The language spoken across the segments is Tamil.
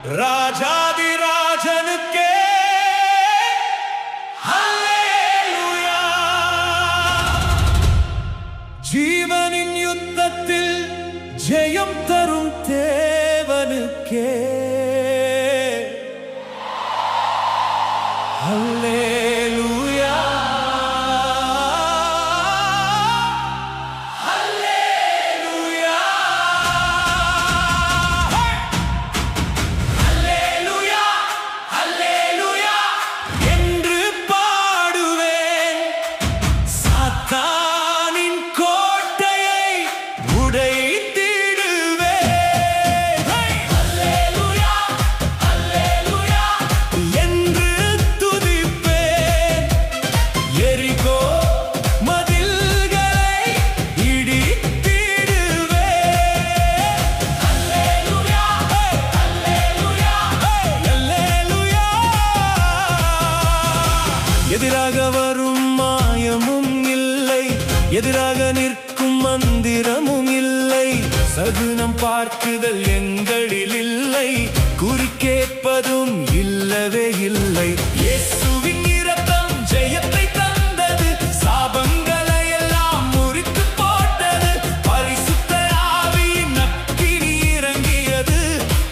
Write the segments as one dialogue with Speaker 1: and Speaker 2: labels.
Speaker 1: ராஜாதிராஜனுக்கே ஹல்லேலூயா. ஜீவனின் யுத்தத்தில் ஜெயம் தரும் தேவனுக்கே ஹல்லேலூயா. எதிராக வரும் மாயமும் இல்லை, எதிராக நிற்கும் மந்திரமும் இல்லை. சகுனம் பார்க்குதல் எங்களில் இல்லை, குறிக்கேற்பதும் இல்லவே இல்லை. இயேசுவின் இரத்தம் ஜெயத்தை தந்தது, சாபங்களை எல்லாம் முறித்து போட்டது. பரிசுத்த ஆவியின் அக்கினி இறங்கியது,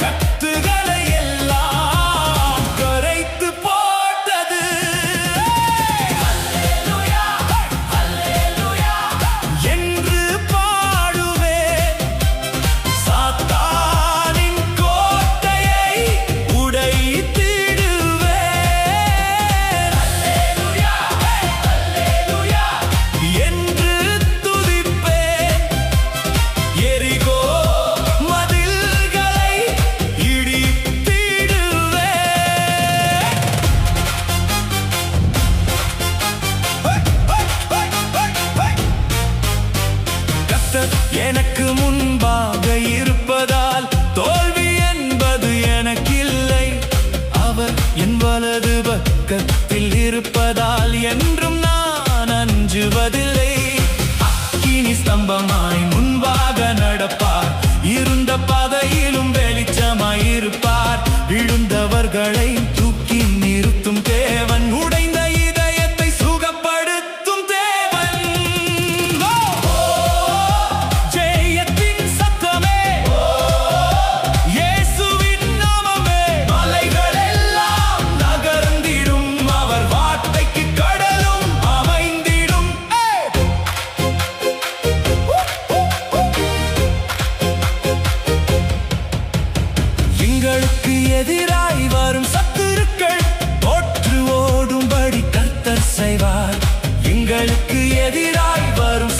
Speaker 1: கட்டுகளை எல்லாம் கரைத்து போட்டது. என்று பாடுவேன், சாத்தானின் கோட்டையை உடைத்திடுவேன். என்று துதிப்பேன், எரிகோ மதில்களை இடித்திடுவேன். கர்த்தர் எனக்கு முன்பாக இருப்பதால் தோல்வி என்பது எனக்கில்லை. அவர் என் வலது பக்கத்தில் இருப்பதால் என்றும் நான் அஞ்சுவதில்லை. அக்கினி ஸ்தம்பமாய் முன்பாக நடப்பார், இருந்த பாதையிலும் வெளிச்சமாய் இருப்பார். விழுந்தவர்களை தூக்கி நிறுத்தும் தேவன், உடைந்த இதயத்தை சுகப்படுத்தும் தேவன். ஜெயத்தின் சத்தமே, இயேசுவின் நாமமே. மலைகள் எல்லாம் நகர்ந்திடும், அவர் வார்த்தைக்கு கடலும் அமைந்திடும். எங்களுக்கு எதிராய் வரும் சத்துருக்கள் தோற்று ஓடும்படி கர்த்தர் செய்வார். எங்களுக்கு எதிராய் வரும்